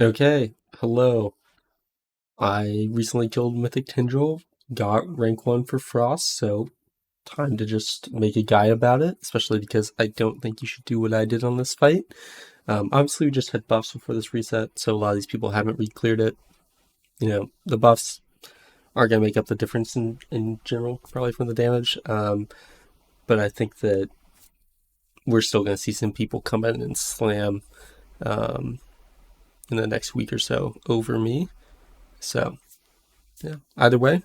Okay, hello. I recently killed Mythic Tindral, got rank 1 for Frost, so time to just make a guide about it, especially because I don't think you should do what I did on this fight. Obviously, we just had buffs before this reset, so a lot of these people haven't re-cleared it. The buffs are going to make up the difference in general, probably from the damage, but I think that we're still going to see some people come in and slam um, in the next week or so over me. So, yeah, either way,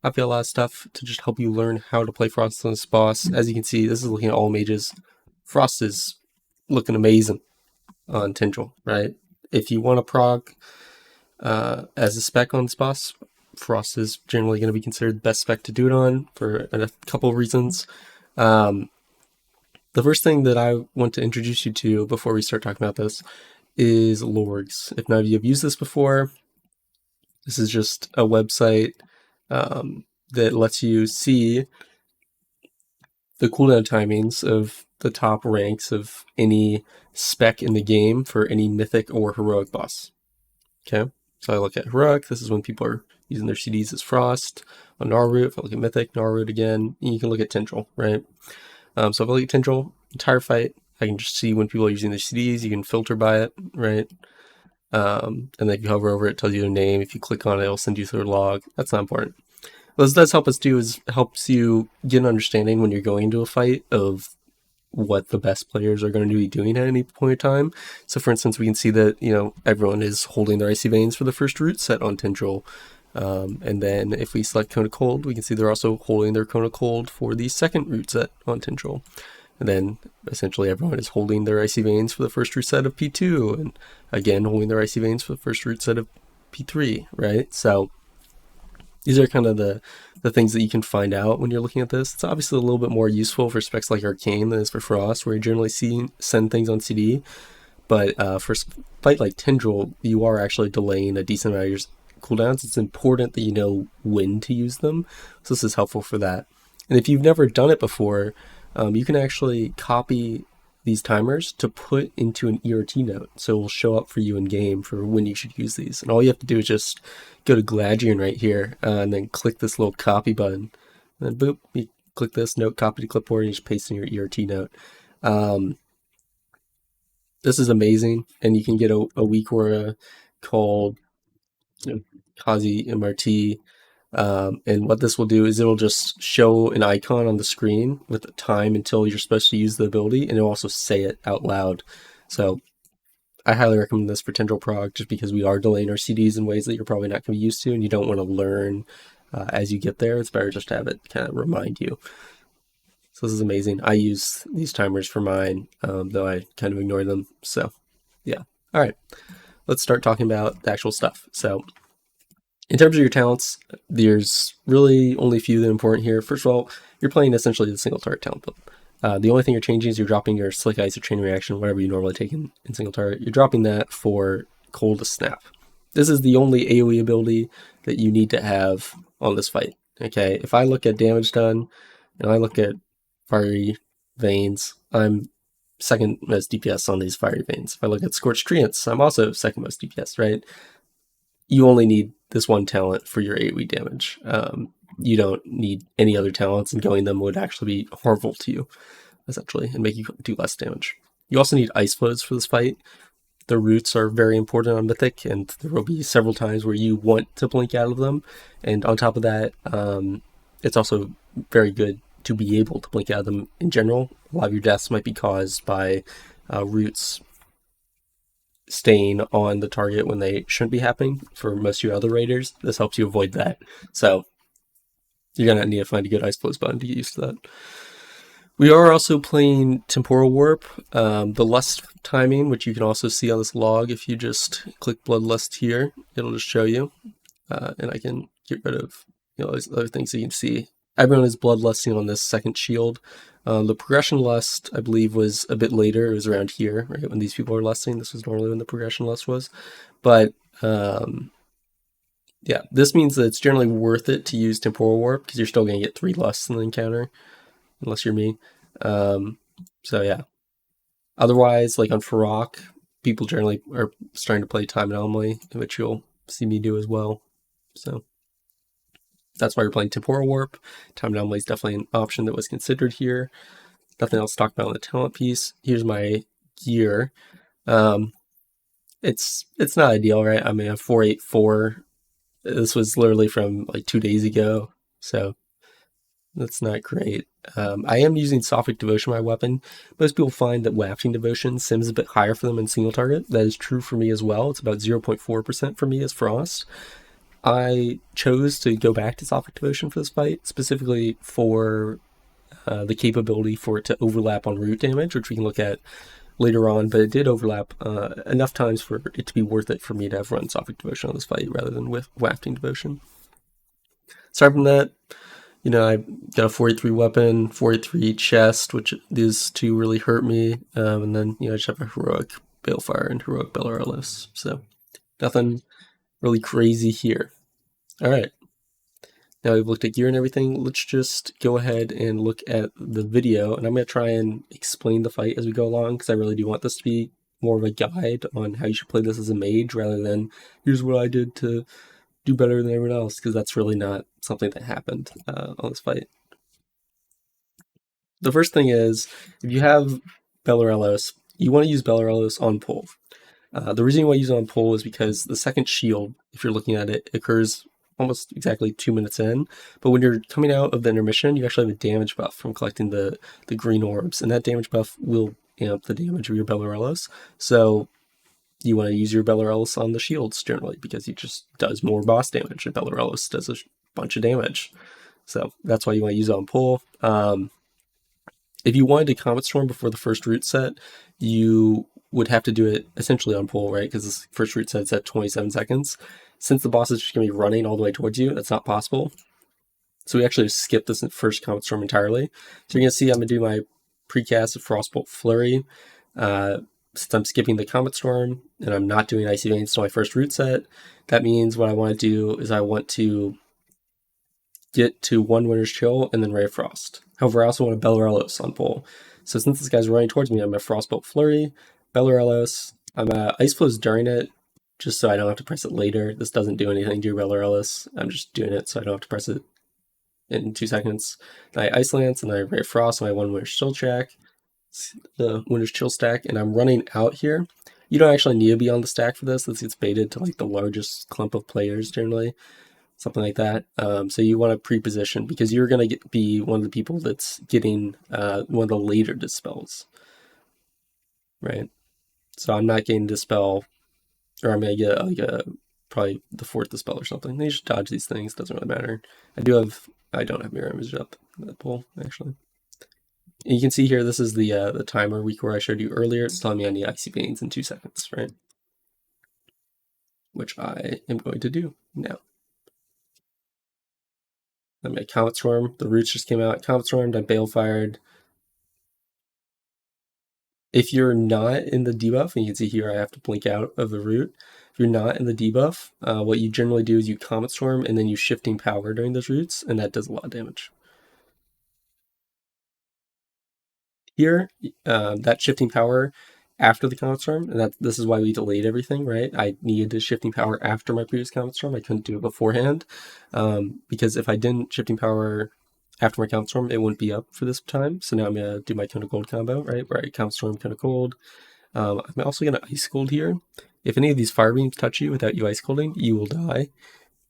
I've got a lot of stuff to just help you learn how to play Frost on this boss. As you can see, this is looking at all mages. Frost is looking amazing on Tindral, right? If you want to prog as a spec on this boss, Frost is generally going to be considered the best spec to do it on for a couple of reasons. Um, the first thing that I want to introduce you to before we start talking about this is Lorgs. If none of you have used this before, this is just a website that lets you see the cooldown timings of the top ranks of any spec in the game for any mythic or heroic boss. Okay, so I look at heroic. This is when people are using their CDs as Frost. On Naru, if I look at mythic, Naru again, you can look at Tindral, right? So if I look at Tindral, entire fight, I can just see when people are using their CDs. You can filter by it, right? And then if you hover over it, it tells you their name. If you click on it, it'll send you through a log. That's not important. What this does help us do is helps you get an understanding when you're going into a fight of what the best players are going to be doing at any point in time. So for instance, we can see that, everyone is holding their Icy Veins for the first root set on Tindral. And then if we select Cone of Cold, we can see they're also holding their Cone of Cold for the second root set on Tindral. And then essentially everyone is holding their Icy Veins for the first root set of P2, and again holding their Icy Veins for the first root set of P3, right? So these are kind of the things that you can find out when you're looking at this. It's obviously a little bit more useful for specs like Arcane than it is for Frost, where you generally send things on CD. But for a fight like Tindral, you are actually delaying a decent amount of your cooldowns. It's important that you know when to use them. So this is helpful for that. And if you've never done it before, you can actually copy these timers to put into an ERT note. So it will show up for you in game for when you should use these. And all you have to do is just go to Gladian right here and then click this little copy button. And then boop, you click this note, copy to clipboard, and you just paste in your ERT note. This is amazing. And you can get a weak aura called Kazi MRT. And what this will do is it'll just show an icon on the screen with the time until you're supposed to use the ability, and it'll also say it out loud. So I highly recommend this for Tindral Prog, just because we are delaying our CDs in ways that you're probably not going to be used to, and you don't want to learn as you get there. It's better just to have it kind of remind you. So this is amazing. I use these timers for mine, though I kind of ignore them. So yeah. All right. Let's start talking about the actual stuff. So in terms of your talents, there's really only a few that are important here. First of all, you're playing essentially the single target talent build. The only thing you're changing is you're dropping your Slick Ice or Chain Reaction, whatever you normally take in single target. You're dropping that for Cold to Snap. This is the only AoE ability that you need to have on this fight. Okay, if I look at damage done, and I look at Fiery Veins, I'm second most DPS on these Fiery Veins. If I look at Scorched Treants, I'm also second most DPS, right? You only need this one talent for your AoE damage. You don't need any other talents, and going them would actually be harmful to you, essentially, and make you do less damage. You also need Ice Flows for this fight. The roots are very important on Mythic, and there will be several times where you want to blink out of them. And on top of that, it's also very good to be able to blink out of them in general. A lot of your deaths might be caused by roots staying on the target when they shouldn't be happening. For most of your other raiders, this helps you avoid that. So you're going to need to find a good Ice Flows button to get used to that. We are also playing Temporal Warp, the Lust timing, which you can also see on this log. If you just click Bloodlust here, it'll just show you. And I can get rid of those other things that you can see. Everyone is Bloodlusting on this second shield. The Progression Lust, I believe, was a bit later. It was around here, right, when these people are lusting. This was normally when the Progression Lust was. But yeah, this means that it's generally worth it to use Temporal Warp, because you're still going to get 3 lusts in the encounter, unless you're me. So yeah. Otherwise, like on Farok, people generally are starting to play Time Anomaly, which you'll see me do as well. So that's why you're playing Temporal Warp. Time Anomaly is definitely an option that was considered here. Nothing else to talk about on the talent piece. Here's my gear. It's not ideal, right? I mean, a 484. This was literally from like 2 days ago, so that's not great. I am using Sophic Devotion, my weapon. Most people find that Wafting Devotion sims a bit higher for them in single target. That is true for me as well. It's about 0.4% for me as Frost. I chose to go back to Sophic Devotion for this fight, specifically for the capability for it to overlap on root damage, which we can look at later on, but it did overlap enough times for it to be worth it for me to have run Sophic Devotion on this fight rather than with Wafting Devotion. Aside from that, I got a 483 weapon, 483 chest, which these two really hurt me, and then, I just have a heroic Balefire and heroic Bellerolos, so nothing really crazy here. All right. Now we've looked at gear and everything, let's just go ahead and look at the video, and I'm going to try and explain the fight as we go along, because I really do want this to be more of a guide on how you should play this as a mage, rather than, here's what I did to do better than everyone else, because that's really not something that happened on this fight. The first thing is, if you have Bellerolos, you want to use Bellerolos on pull. The reason you want to use it on pull is because the second shield, if you're looking at it, occurs almost exactly 2 minutes in, but when you're coming out of the intermission, you actually have a damage buff from collecting the green orbs, and that damage buff will amp the damage of your Bellerolos. So you want to use your Bellerolos on the shields generally, because he just does more boss damage, and Bellerolos does a bunch of damage. So that's why you want to use it on pull. If you wanted to Comet Storm before the first root set, you would have to do it essentially on pull, right? Because this first root set's at 27 seconds. Since the boss is just going to be running all the way towards you, that's not possible. So we actually skip this first Comet Storm entirely. So you're going to see I'm going to do my precast of Frostbolt Flurry. Since I'm skipping the Comet Storm and I'm not doing Icy Veins till my first root set, that means what I want to do is I want to get to one Winter's Chill and then Ray of Frost. However, I also want a Bellerolos on pull. So since this guy's running towards me, I'm a Frostbolt Flurry, Bellerolos. I'm Ice Flows during it, just so I don't have to press it later. This doesn't do anything to Bellerolos. I'm just doing it so I don't have to press it in 2 seconds. Then I Ice Lance and I Ray of Frost on my one Winter's Chill stack, the Winter's Chill stack, and I'm running out here. You don't actually need to be on the stack for this. This gets baited to like the largest clump of players generally. Something like that. So you want to pre-position, because you're going to be one of the people that's getting one of the later dispels, right? So I'm not getting dispel, or I'm going to get like probably the 4th dispel or something. You just dodge these things, doesn't really matter. I don't have mirror image up in that pull, actually. And you can see here, this is the timer week where I showed you earlier. It's telling me I need Icy Veins in 2 seconds, right? Which I am going to do now. I'm at Comet Storm. The roots just came out. Comet Stormed. I Balefired. If you're not in the debuff, and you can see here I have to blink out of the root. If you're not in the debuff, what you generally do is you Comet Storm and then you Shifting Power during those roots, and that does a lot of damage. Here, that Shifting Power after the Comet Storm, and this is why we delayed everything, right? I needed the Shifting Power after my previous Comet Storm. I couldn't do it beforehand, because if I didn't Shifting Power after my Comet Storm, it wouldn't be up for this time. So now I'm going to do my Cone of Gold combo, right? Where I Comet Storm, Cone of Gold. I'm also going to Ice Cold here. If any of these Fire Beams touch you without you Ice Colding, you will die.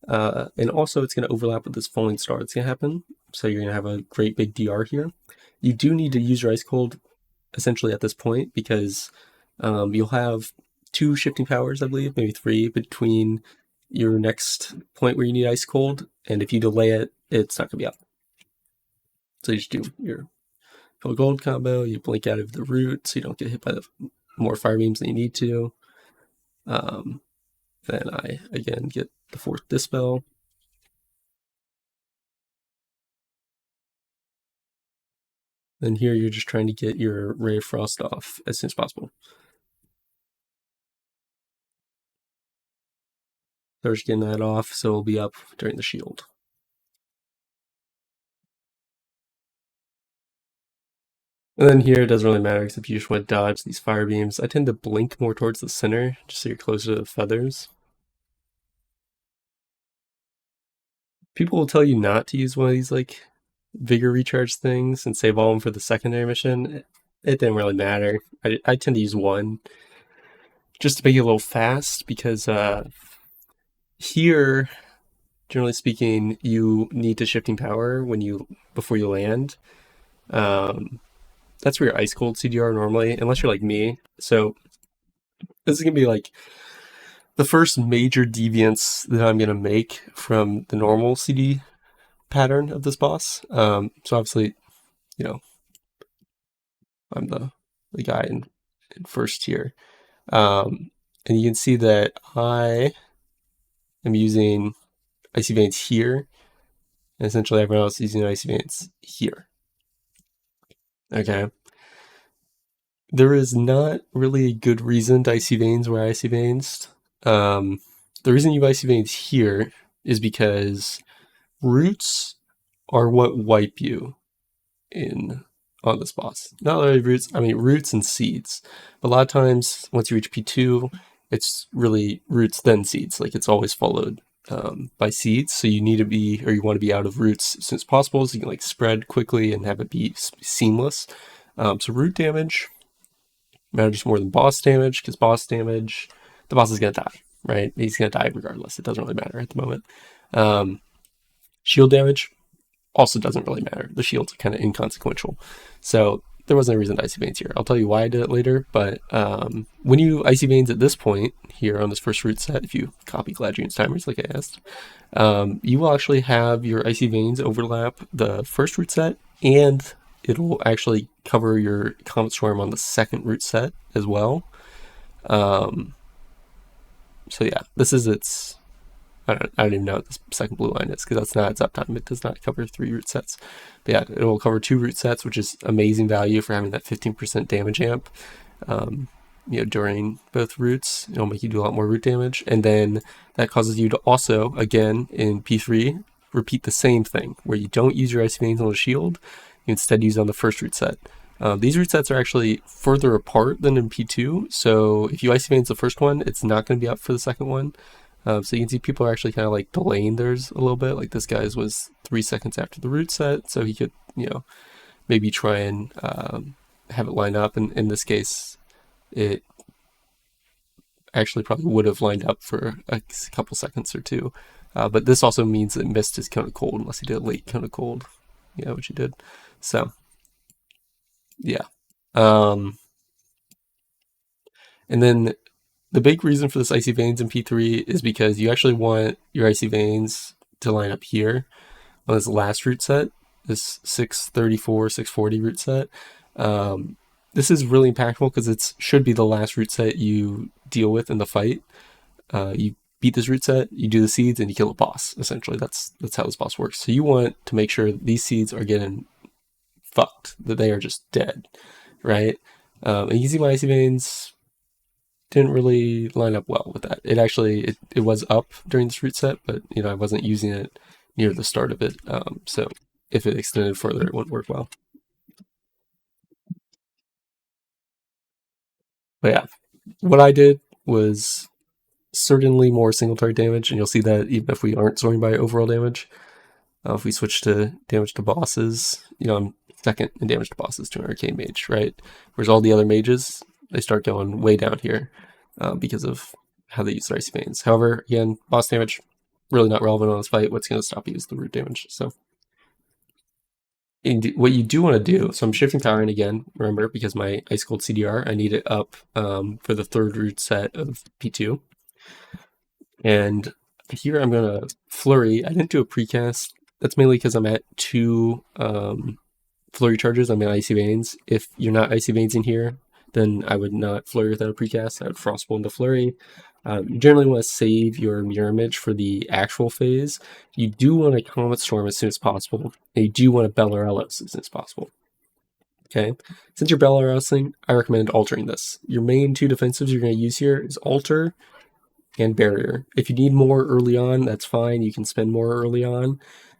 And also it's going to overlap with this Falling Star that's going to happen. So you're going to have a great big DR here. You do need to use your Ice Cold essentially at this point, because you'll have 2 Shifting Powers, I believe, maybe 3, between your next point where you need Ice Cold, and if you delay it, it's not going to be up. So you just do your Cone of Gold combo, you blink out of the root so you don't get hit by the more Fire Beams than you need to. Then I, again, get the 4th Dispel. Then here you're just trying to get your Ray of Frost off as soon as possible. So we're just getting that off, so it'll be up during the shield. And then here, it doesn't really matter except you just want to dodge these fire beams. I tend to blink more towards the center, just so you're closer to the feathers. People will tell you not to use one of these, like, vigor recharge things and save all of them for the secondary mission. It didn't really matter. I tend to use one just to make it a little fast because here, generally speaking, you need to shifting power before you land. That's where your ice cold CDR normally, unless you're like me. So this is gonna be like the first major deviance that I'm gonna make from the normal CD pattern of this boss. So obviously, you know, I'm the guy in first here. And you can see that I am using Icy Veins here, and essentially everyone else is using Icy Veins here. Okay. There is not really a good reason to Icy Veins where Icy Veins. The reason you Icy Veins here is because roots are what wipe you in on this boss. Not really roots, I mean roots and seeds. But a lot of times, once you reach P2, it's really roots then seeds. Like it's always followed by seeds. So you need to be, or you want to be out of roots as soon as possible, so you can like spread quickly and have it be seamless. So root damage matters more than boss damage, because boss damage, the boss is gonna die, right? He's gonna die regardless. It doesn't really matter at the moment. Shield damage also doesn't really matter. The shields are kind of inconsequential. So there wasn't a reason to Icy Veins here. I'll tell you why I did it later, but when you Icy Veins at this point here on this first root set, if you copy Glad Dreams Timers like I asked, you will actually have your Icy Veins overlap the first root set, and it'll actually cover your Comet Storm on the second root set as well. So yeah, this is its... I don't even know what the second blue line is, because that's not its uptime. It does not cover 3 root sets. But yeah, it will cover 2 root sets, which is amazing value for having that 15% damage amp. During both roots, it'll make you do a lot more root damage. And then that causes you to also, again, in P3, repeat the same thing, where you don't use your Icy Veins on the shield, you instead use it on the first root set. These root sets are actually further apart than in P2, so if you Icy Veins the first one, it's not going to be up for the second one. So you can see people are actually kind of like delaying theirs a little bit. Like this guy's was 3 seconds after the root set, so he could, maybe try and have it line up. And in this case, it actually probably would have lined up for a couple seconds or two. But this also means it missed his Cone of Cold, unless he did a late Cone of Cold, which he did. So, yeah. And then the big reason for this Icy Veins in P3 is because you actually want your Icy Veins to line up here on this last root set, this 634, 640 root set. This is really impactful because it should be the last root set you deal with in the fight. You beat this root set, you do the seeds, and you kill a boss. Essentially, that's how this boss works. So you want to make sure these seeds are getting fucked, that they are just dead, right? And you see my Icy Veins didn't really line up well with that. It actually, it was up during this root set, but I wasn't using it near the start of it. So if it extended further, it wouldn't work well. But yeah, what I did was certainly more single target damage, and you'll see that even if we aren't sorting by overall damage. If we switch to damage to bosses, I'm second in damage to bosses to an arcane mage, right? Whereas all the other mages, they start going way down here because of how they use their Icy Veins. However, again, boss damage, really not relevant on this fight. What's going to stop you is the root damage. So what you do want to do, so I'm shifting power in again, remember, because my Ice Cold CDR, I need it up for the third root set of P2. And here I'm going to flurry. I didn't do a precast. That's mainly because I'm at 2 flurry charges. I'm at Icy Veins. If you're not Icy Veins in here, then I would not flurry without a precast. I would frostbolt into flurry. You generally want to save your mirror image for the actual phase. You do want to Comet Storm as soon as possible, and you do want to Bellarellos as soon as possible. Okay, since you're Bellarellosing, I recommend altering this. Your main 2 defensives you're going to use here is Alter and Barrier. If you need more early on, that's fine. You can spend more early on,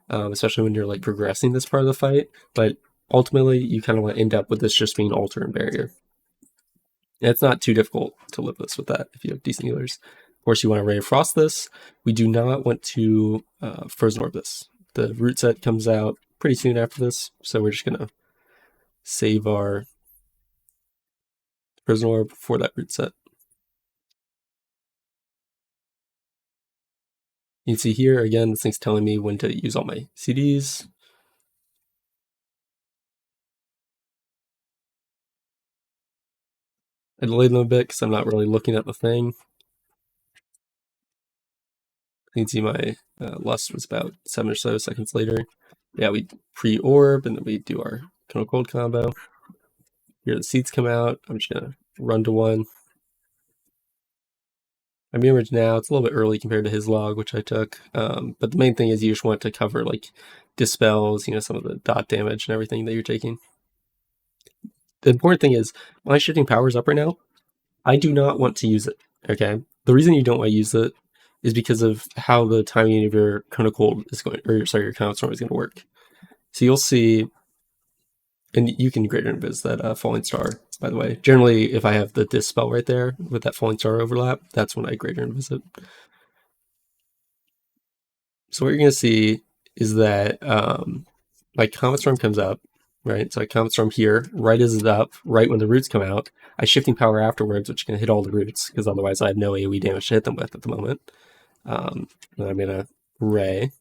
especially when you're like progressing this part of the fight. But ultimately, you kind of want to end up with this just being altar and barrier. And it's not too difficult to live this with that if you have decent healers. Of course, you want to Ray of Frost this. We do not want to Frozen Orb this. The root set comes out pretty soon after this, so we're just going to save our Frozen Orb for that root set. You can see here, again, this thing's telling me when to use all my CDs. I delayed them a bit because I'm not really looking at the thing. You can see my lust was about 7 or so seconds later. Yeah, we pre-orb, and then we do our Tunnel Cold combo. Here the seeds come out. I'm just going to run to one. I'm image now. It's a little bit early compared to his log, which I took. But the main thing is you just want to cover like dispels, some of the dot damage and everything that you're taking. The important thing is my shifting power is up right now. I do not want to use it. Okay. The reason you don't want to use it is because of how the timing of your Cone of Cold is going, or sorry, your Cone of Storm is going to work. So you'll see, and you can greater invis that Falling Star, by the way. Generally, if I have the Dispel right there with that Falling Star overlap, that's when I greater invis it. So what you're going to see is that my Comet Storm comes up, right? So I Comet Storm here, right as it's up, right when the roots come out. I shifting power afterwards, which is going to hit all the roots, because otherwise I have no AoE damage to hit them with at the moment. Then I'm going to Ray.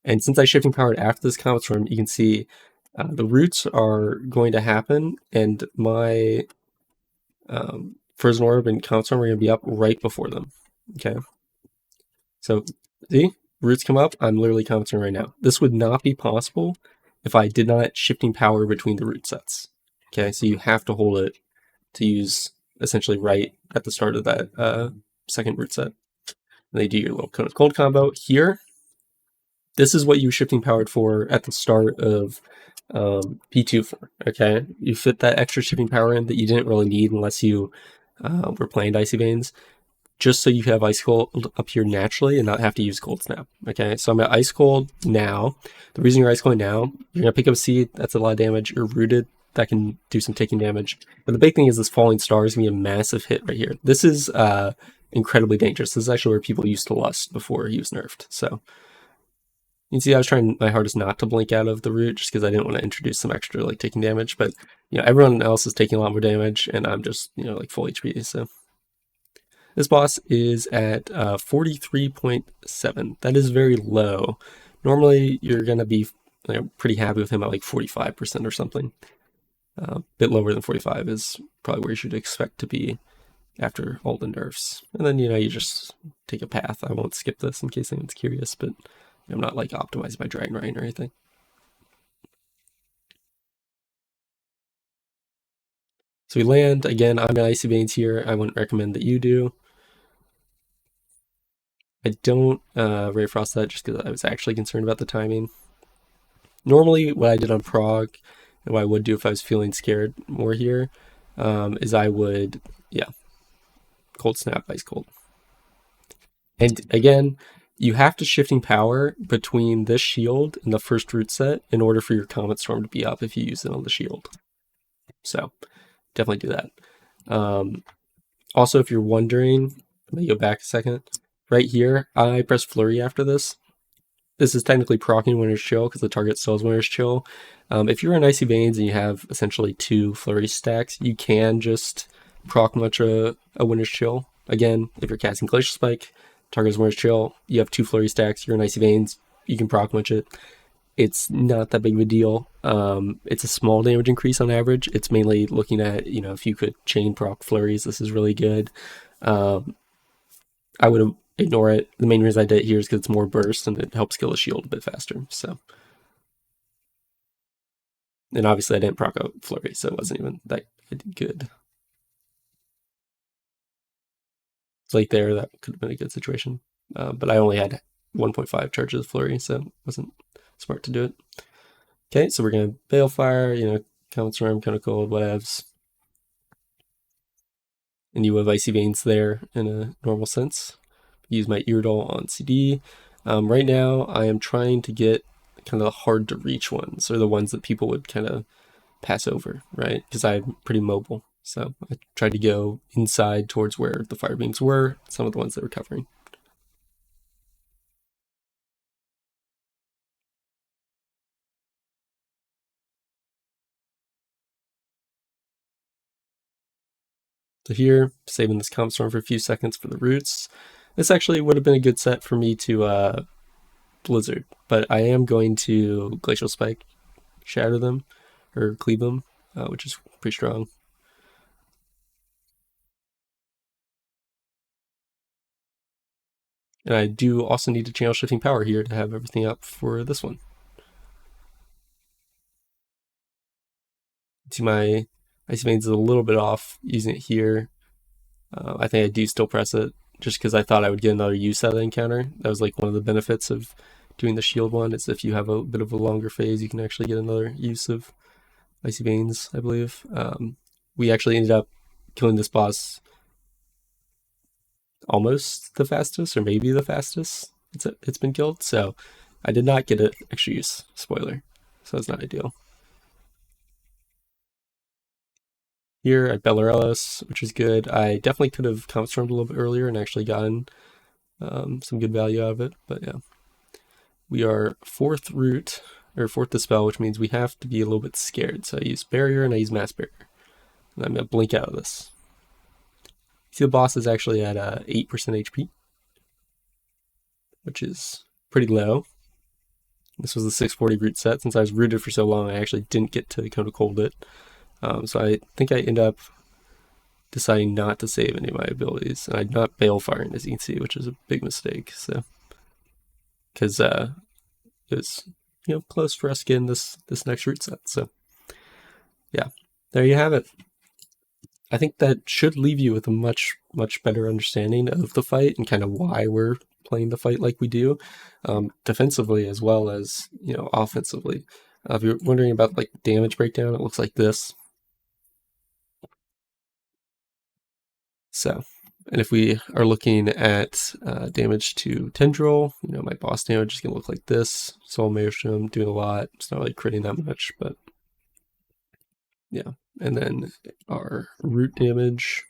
And since I shifting power after this Comet Storm, you can see the roots are going to happen, and my Frozen Orb and Comet Storm are going to be up right before them. Okay. So, see? Roots come up, I'm literally commenting right now. This would not be possible if I did not shifting power between the root sets. Okay, so you have to hold it to use essentially right at the start of that second root set. And they do your little Cone of Cold combo. Here, this is what you shifting powered for at the start of P2 for, okay? You fit that extra shifting power in that you didn't really need unless you were playing Icy Veins, just so you have Ice Cold up here naturally and not have to use Cold Snap, okay? So I'm at Ice Cold now. The reason you're Ice Cold now, you're going to pick up a seed, that's a lot of damage. You're rooted, that can do some taking damage. But the big thing is this Falling Star is going to be a massive hit right here. This is incredibly dangerous. This is actually where people used to lust before he was nerfed, so... You can see I was trying my hardest not to blink out of the root just because I didn't want to introduce some extra like taking damage, but everyone else is taking a lot more damage and I'm just like full HP. So this boss is at 43.7. That is very low. Normally you're gonna be pretty happy with him at like 45% or something. A bit lower than 45 is probably where you should expect to be after all the nerfs. And then you just take a path. I won't skip this in case anyone's curious, but I'm not like optimized by Dragon Rain or anything. So we land, again, I'm at Icy Veins here. I wouldn't recommend that you do. I don't Ray Frost that just because I was actually concerned about the timing. Normally what I did on Prog, and what I would do if I was feeling scared more here, is I would, Cold Snap, Ice Cold. And again, you have to shifting power between this shield and the first root set in order for your Comet Storm to be up if you use it on the shield. So definitely do that. Also, if you're wondering, let me go back a second. Right here, I press Flurry after this. This is technically proccing Winter's Chill because the target still has Winter's Chill. If you're in Icy Veins and you have essentially 2 Flurry stacks, you can just proc much a Winter's Chill. Again, if you're casting Glacial Spike, target's Winter's Chill, you have 2 Flurry stacks, you're in Icy Veins, you can proc much it. It's not that big of a deal. It's a small damage increase on average. It's mainly looking at, if you could chain proc flurries, this is really good. I would ignore it. The main reason I did it here is because it's more burst and it helps kill a shield a bit faster. So, and obviously I didn't proc out flurry, so it wasn't even that good. It's like there, that could have been a good situation. But I only had 1.5 charges of flurry, so it wasn't smart to do it. Okay, so we're going to Balefire, Comet Storm, Cone of Cold, whatevs. And you have Icy Veins there in a normal sense. Use my Eardol on CD. Right now, I am trying to get kind of the hard to reach ones, or the ones that people would kind of pass over, right? Because I'm pretty mobile. So I tried to go inside towards where the fire beams were, some of the ones that were covering. So here, saving this Calm Storm for a few seconds for the roots. This actually would have been a good set for me to Blizzard, but I am going to Glacial Spike, shatter them, or cleave them, which is pretty strong. And I do also need to channel Shifting Power here to have everything up for this one. See, my Icy Veins is a little bit off using it here. I think I do still press it just because I thought I would get another use out of the encounter. That was like one of the benefits of doing the shield one, is if you have a bit of a longer phase, you can actually get another use of Icy Veins, I believe. We actually ended up killing this boss almost the fastest, or maybe the fastest it's been killed. So I did not get an extra use. Spoiler. So it's not ideal. Here at Bellarellis, which is good. I definitely could have Calm Stormed a little bit earlier and actually gotten some good value out of it. But yeah, we are fourth root, or fourth dispel, which means we have to be a little bit scared. So I use barrier and I use mass barrier. And I'm going to blink out of this. See, the boss is actually at 8% HP, which is pretty low. This was the 640 root set. Since I was rooted for so long, I actually didn't get to Cone of Cold it. So I think I end up deciding not to save any of my abilities. And I'm not Balefiring, as you can see, which is a big mistake. So, because it was, close for us getting this next root set. So, yeah, there you have it. I think that should leave you with a much, much better understanding of the fight and kind of why we're playing the fight like we do, defensively as well as, offensively. If you're wondering about like damage breakdown, it looks like this. So, and if we are looking at damage to Tindral, my boss damage is going to look like this. Soul Maelstrom doing a lot. It's not really critting that much, but yeah. And then our root damage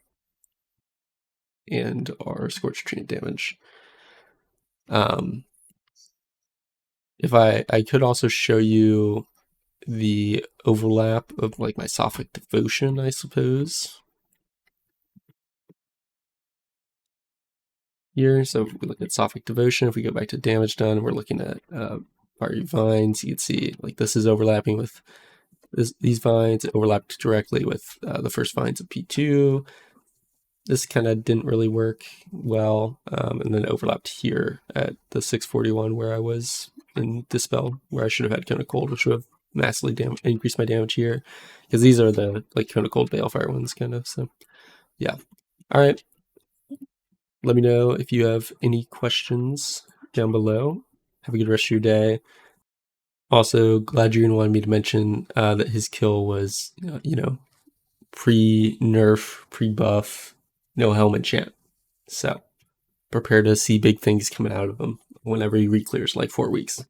and our Scorch Tree damage. If I could also show you the overlap of like my Sophic Devotion, I suppose. Here, so if we look at Sophic Devotion, if we go back to damage done, we're looking at Fiery Vines. You can see like this is overlapping with these vines. It overlapped directly with the first vines of P2. This kind of didn't really work well, and then it overlapped here at the 641 where I was in Dispel, where I should have had Cone of Cold, which would have massively increased my damage here, because these are the like Cone of Cold Balefire ones, kind of. So yeah, all right. Let me know if you have any questions down below. Have a good rest of your day. Also, Gladrian wanted me to mention that his kill was, pre-nerf, pre-buff, no helmet chant. So prepare to see big things coming out of him whenever he re-clears, like 4 weeks.